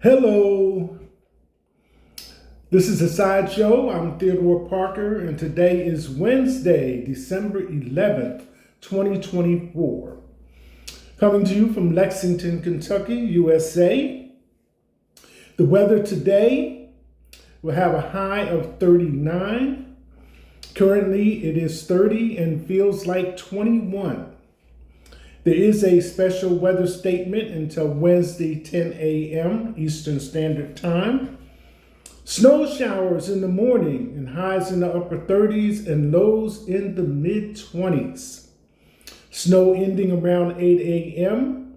Hello, this is a sideshow. I'm Theodore Parker, and today is Wednesday, December 11th, 2024. Coming to you from Lexington, Kentucky, USA. The weather today will have a high of 39. Currently, it is 30 and feels like 21. There is a special weather statement until Wednesday, 10 a.m. Eastern Standard Time. Snow showers in the morning and highs in the upper 30s and lows in the mid-20s. Snow ending around 8 a.m.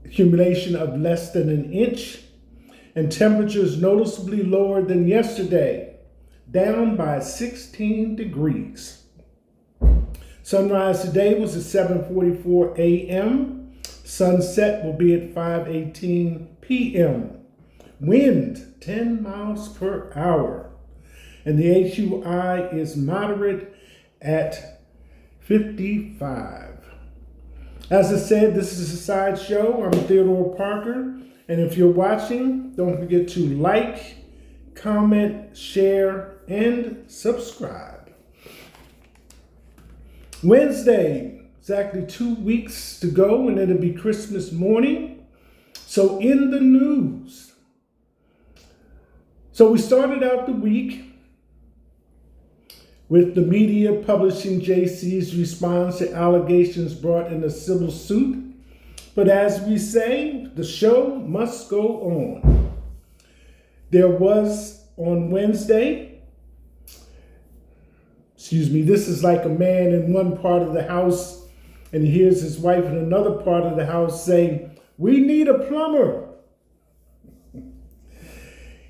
Accumulation of less than an inch. And temperatures noticeably lower than yesterday, down by 16 degrees. Sunrise today was at 7:44 a.m. Sunset will be at 5:18 p.m. Wind 10 miles per hour. And the AQI is moderate at 55. As I said, this is a sideshow. I'm Theodore Parker. And if you're watching, don't forget to like, comment, share, and subscribe. Wednesday, exactly 2 weeks to go, and it'll be Christmas morning. So in the news. So we started out the week with the media publishing JC's response to allegations brought in a civil suit. But as we say, the show must go on. There was on Wednesday, this is like a man in one part of the house and he hears his wife in another part of the house saying, "We need a plumber."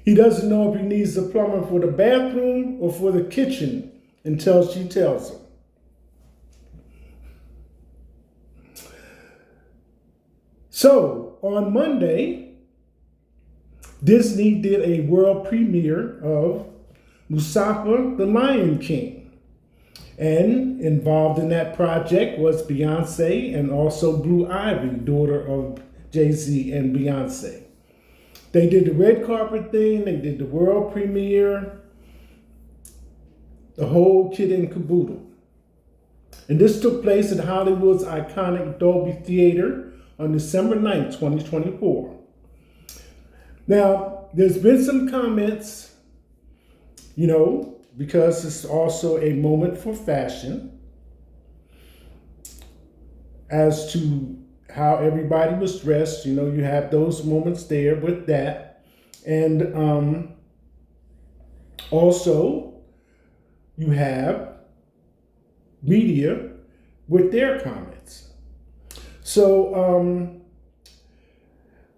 He doesn't know if he needs a plumber for the bathroom or for the kitchen until she tells him. So on Monday, Disney did a world premiere of Mustafa the Lion King. And involved in that project was Beyonce and also Blue Ivy, daughter of Jay-Z and Beyonce. They did the red carpet thing, they did the world premiere, the whole kit and caboodle. And this took place at Hollywood's iconic Dolby Theater on December 9th, 2024. Now, there's been some comments, because it's also a moment for fashion, as to how everybody was dressed. You have those moments there with that. And also, you have media with their comments. So,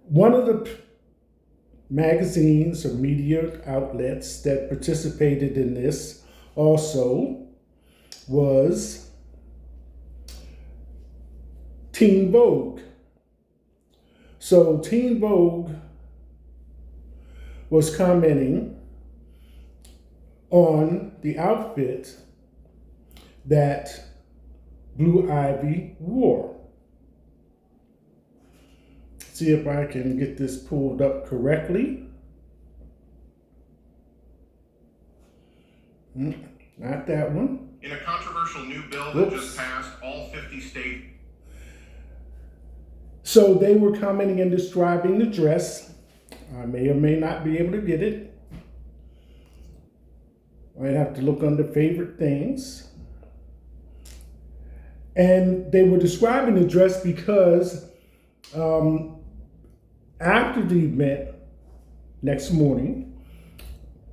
one of the magazines or media outlets that participated in this also was Teen Vogue. So Teen Vogue was commenting on the outfit that Blue Ivy wore. See if I can get this pulled up correctly. Not that one. In a controversial new bill that just passed, all 50 states. So they were commenting and describing the dress. I may or may not be able to get it. I'd have to look under favorite things. And they were describing the dress because after the event, next morning,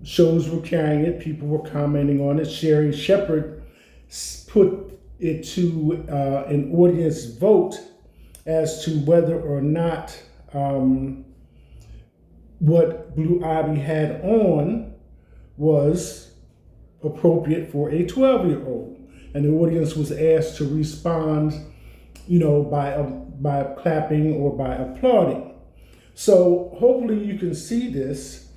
shows were carrying it, people were commenting on it. Sherry Shepard put it to an audience vote as to whether or not what Blue Ivy had on was appropriate for a 12-year-old. And the audience was asked to respond, by clapping or by applauding. So hopefully you can see this.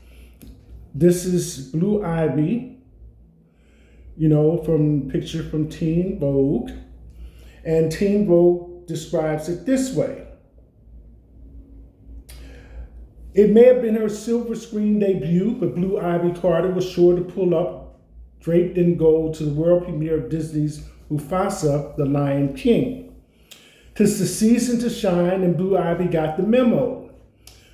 This is Blue Ivy, from picture from Teen Vogue. And Teen Vogue describes it this way. It may have been her silver screen debut, but Blue Ivy Carter was sure to pull up, draped in gold, to the world premiere of Disney's Mufasa, The Lion King. 'Tis the season to shine, and Blue Ivy got the memo.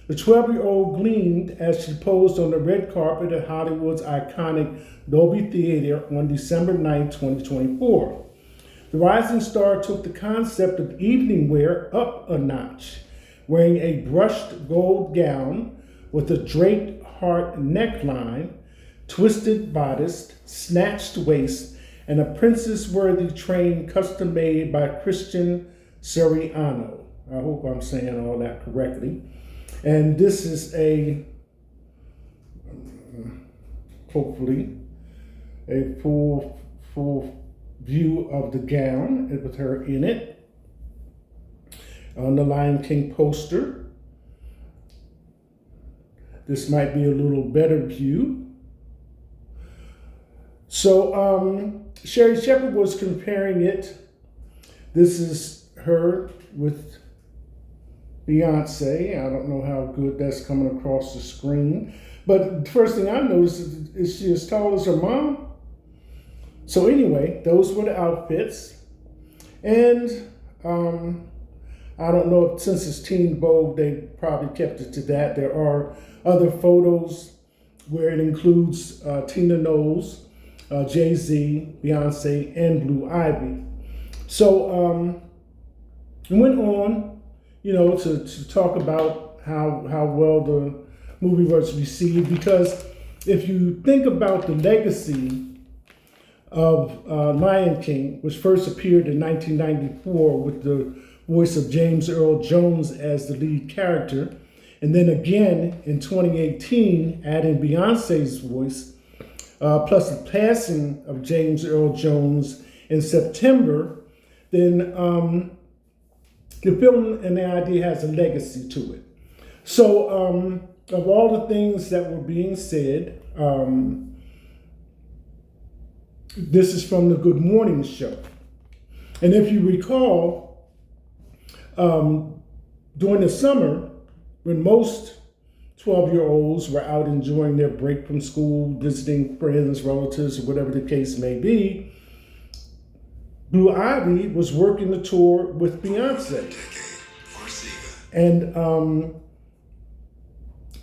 The 12-year-old gleamed as she posed on the red carpet at Hollywood's iconic Dolby Theater on December 9, 2024. The rising star took the concept of evening wear up a notch, wearing a brushed gold gown with a draped heart neckline, twisted bodice, snatched waist, and a princess-worthy train custom made by Christian Siriano. I hope I'm saying all that correctly. And this is hopefully, a full view of the gown with her in it on the Lion King poster. This might be a little better view. So Sherry Shepherd was comparing it. This is her with Beyonce. I don't know how good that's coming across the screen. But the first thing I noticed is she as tall as her mom? So anyway, those were the outfits. And I don't know if since it's Teen Vogue, they probably kept it to that. There are other photos where it includes Tina Knowles, Jay-Z, Beyonce, and Blue Ivy. So it went on, to talk about how well the movie was received, because if you think about the legacy of Lion King, which first appeared in 1994 with the voice of James Earl Jones as the lead character, and then again in 2018 adding Beyonce's voice, plus the passing of James Earl Jones in September, then the film and the idea has a legacy to it. So of all the things that were being said, this is from the Good Morning Show. And if you recall, during the summer, when most 12-year-olds were out enjoying their break from school, visiting friends, relatives, or whatever the case may be, Blue Ivy was working the tour with Beyonce. And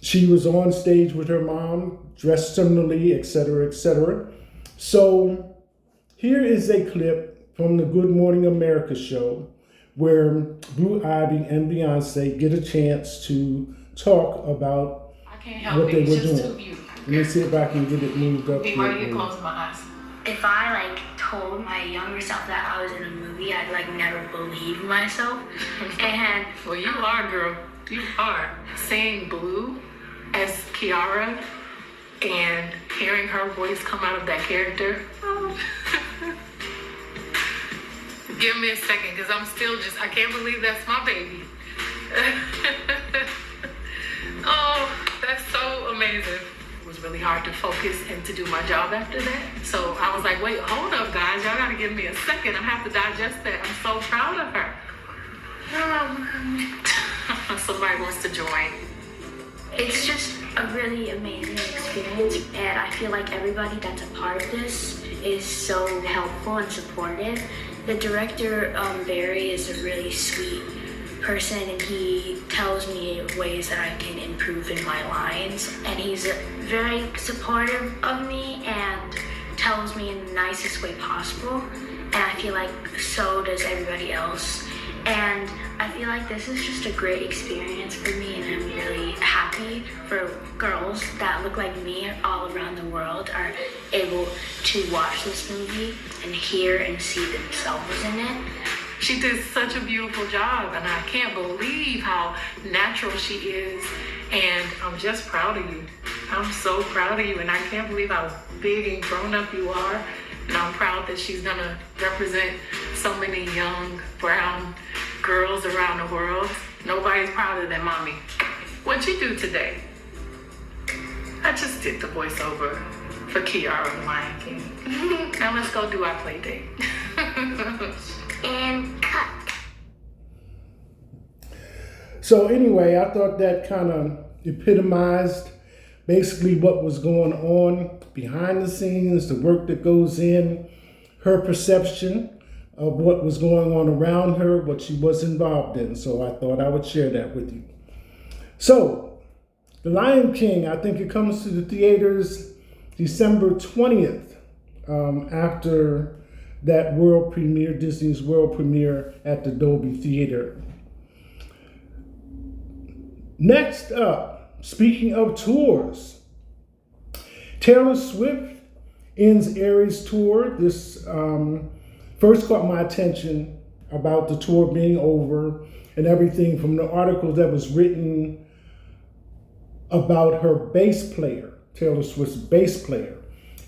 she was on stage with her mom, dressed similarly, etc., etc. So here is a clip from the Good Morning America show where Blue Ivy and Beyonce get a chance to talk about what they were doing. Let me see if I can get it moved up here. Why are you closing my eyes? If I told my younger self that I was in a movie, I'd never believe myself. And well, you are, girl. You are. Seeing Blue as Kiara and hearing her voice come out of that character. Give me a second, because I'm still I can't believe that's my baby. Oh, that's so amazing. It was really hard to focus and to do my job after that. So I was like, wait, hold up, guys. Y'all got to give me a second. I have to digest that. I'm so proud of her. Somebody wants to join. It's just a really amazing experience, and I feel like everybody that's a part of this is so helpful and supportive. The director, Barry, is a really sweet person, and he tells me ways that I can improve in my lines, and he's very supportive of me and tells me in the nicest way possible, and I feel like so does everybody else. And I feel like this is just a great experience for me, and I'm really happy for girls that look like me all around the world are able to watch this movie and hear and see themselves in it. She did such a beautiful job, and I can't believe how natural she is, and I'm just proud of you. I'm so proud of you, and I can't believe how big and grown up you are, and I'm proud that she's gonna represent so many young brown girls around the world. Nobody's prouder than mommy. What'd you do today? I just did the voiceover for Kiara and Lion King. Now let's go do our play date. And cut. So anyway, I thought that kind of epitomized basically what was going on behind the scenes, the work that goes in, her perception of what was going on around her, what she was involved in. So I thought I would share that with you. So, The Lion King, I think it comes to the theaters December 20th, after that world premiere, Disney's world premiere at the Dolby Theater. Next up, speaking of tours, Taylor Swift ends Aries tour. This first caught my attention about the tour being over and everything from the article that was written about her bass player, Taylor Swift's bass player.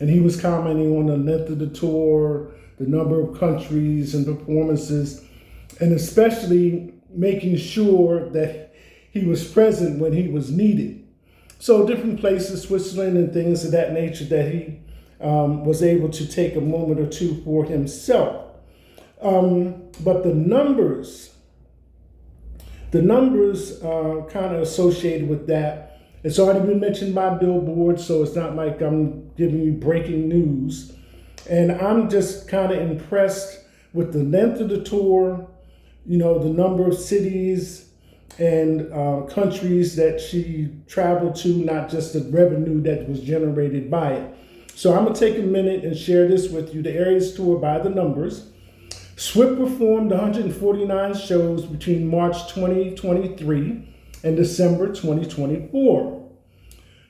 And he was commenting on the length of the tour, the number of countries and performances, and especially making sure that he was present when he was needed. So different places, Switzerland and things of that nature, that he was able to take a moment or two for himself. But the numbers kind of associated with that. It's already been mentioned by Billboard, so it's not like I'm giving you breaking news. And I'm just kind of impressed with the length of the tour, you know, the number of cities and countries that she traveled to, not just the revenue that was generated by it. So I'm going to take a minute and share this with you. The Aries tour by the numbers. Swift performed 149 shows between March 2023 and December 2024.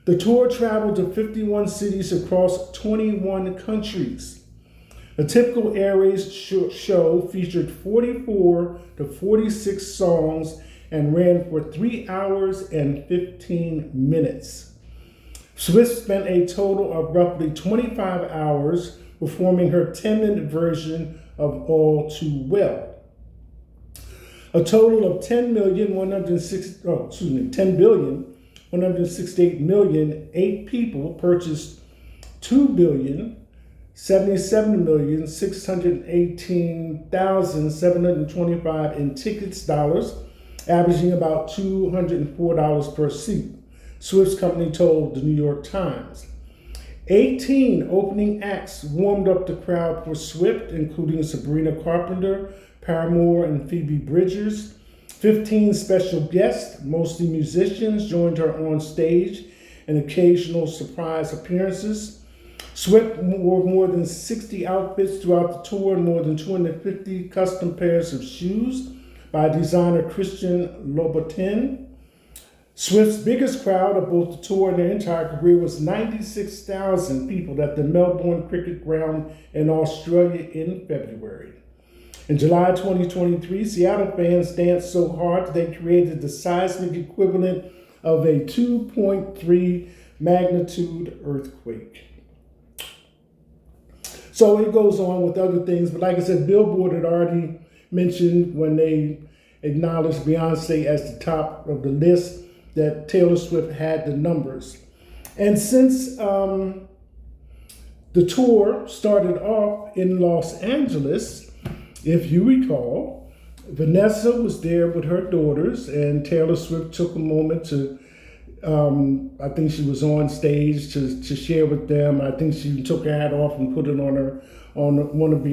The tour traveled to 51 cities across 21 countries. A typical Aries show featured 44 to 46 songs and ran for 3 hours and 15 minutes. Swift spent a total of roughly 25 hours performing her 10-minute version of All Too Well. A total of 10,168,000,008 people purchased 2,077,618,725 in tickets dollars, averaging about $204 per seat, Swift's company told the New York Times. 18 opening acts warmed up the crowd for Swift, including Sabrina Carpenter, Paramore, and Phoebe Bridgers. 15 special guests, mostly musicians, joined her on stage and occasional surprise appearances. Swift wore more than 60 outfits throughout the tour and more than 250 custom pairs of shoes by designer Christian Louboutin. Swift's biggest crowd of both the tour and their entire career was 96,000 people at the Melbourne Cricket Ground in Australia in February. In July 2023, Seattle fans danced so hard they created the seismic equivalent of a 2.3 magnitude earthquake. So it goes on with other things, but like I said, Billboard had already mentioned when they acknowledged Beyonce as the top of the list that Taylor Swift had the numbers. And since the tour started off in Los Angeles, if you recall, Vanessa was there with her daughters, and Taylor Swift took a moment to, I think she was on stage to share with them. I think she took her hat off and put it on one of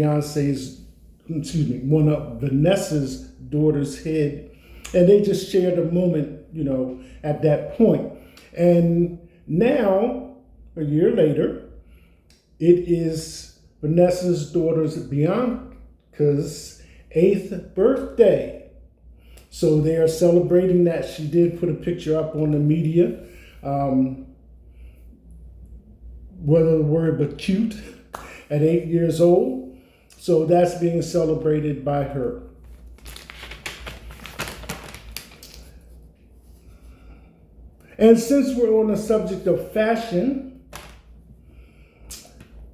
one of Vanessa's daughter's head. And they just shared a moment, you know, at that point. And now, a year later, it is Vanessa's daughter's Bianca's 8th birthday. So they are celebrating that. She did put a picture up on the media, whether the word but cute, at 8 years old. So that's being celebrated by her. And since we're on the subject of fashion,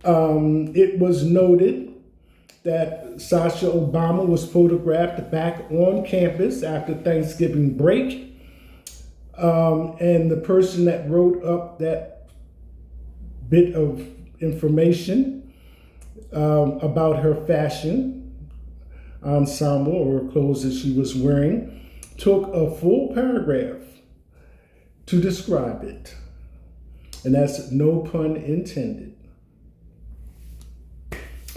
it was noted that Sasha Obama was photographed back on campus after Thanksgiving break. And the person that wrote up that bit of information about her fashion ensemble or clothes that she was wearing took a full paragraph to describe it. And that's no pun intended.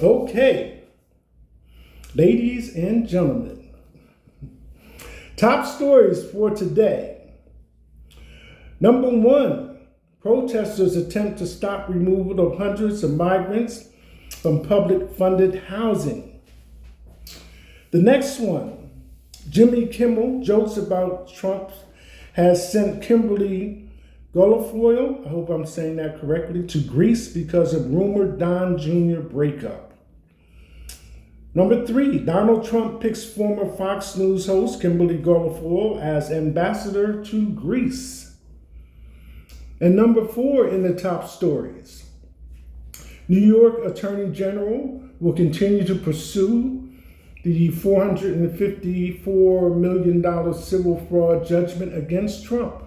Okay, ladies and gentlemen, top stories for today. Number one, protesters attempt to stop removal of hundreds of migrants from public funded housing. The next one, Jimmy Kimmel jokes about Trump has sent Kimberly Guilfoyle, I hope I'm saying that correctly, to Greece because of rumored Don Jr. breakup. Number three, Donald Trump picks former Fox News host Kimberly Guilfoyle as ambassador to Greece. And number four in the top stories, New York Attorney General will continue to pursue the $454 million civil fraud judgment against Trump.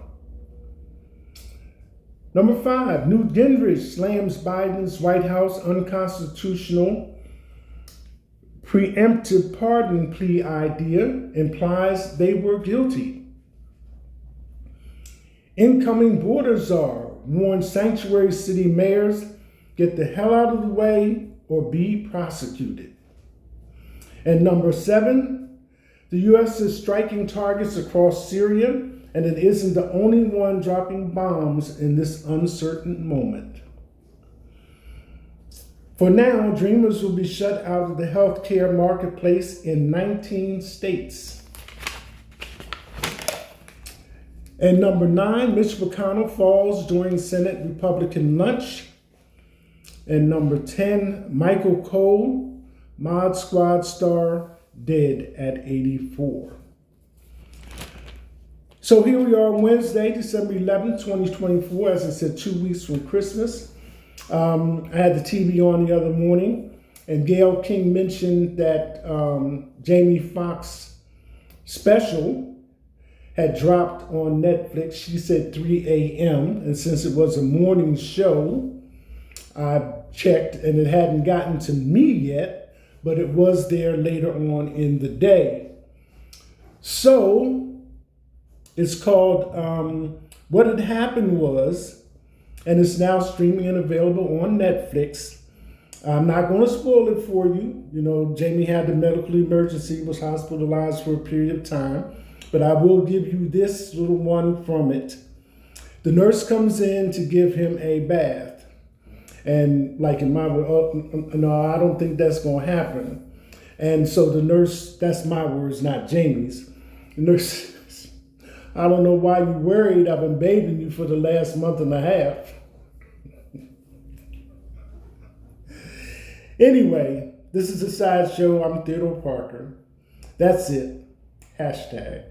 Number five, Newt Gingrich slams Biden's White House unconstitutional preemptive pardon plea idea, implies they were guilty. Incoming border czar warns sanctuary city mayors, get the hell out of the way or be prosecuted. And number seven, the U.S. is striking targets across Syria, and it isn't the only one dropping bombs in this uncertain moment. For now, dreamers will be shut out of the healthcare marketplace in 19 states. And number nine, Mitch McConnell falls during Senate Republican lunch. And number 10, Michael Cole, Mod Squad star, dead at 84. So here we are on Wednesday, December 11th, 2024. As I said, 2 weeks from Christmas. I had the TV on the other morning, and Gayle King mentioned that Jamie Foxx special had dropped on Netflix. She said 3 a.m., and since it was a morning show, I checked, and it hadn't gotten to me yet, but it was there later on in the day. So it's called What Had Happened Was, and it's now streaming and available on Netflix. I'm not going to spoil it for you. You know, Jamie had a medical emergency, was hospitalized for a period of time, but I will give you this little one from it. The nurse comes in to give him a bath. And like in my, no, I don't think that's going to happen. And so the nurse, that's my words, not Jamie's. The nurse, I don't know why you're worried. I've been bathing you for the last month and a half. Anyway, this is a sideshow. I'm Theodore Parker. That's it. Hashtag.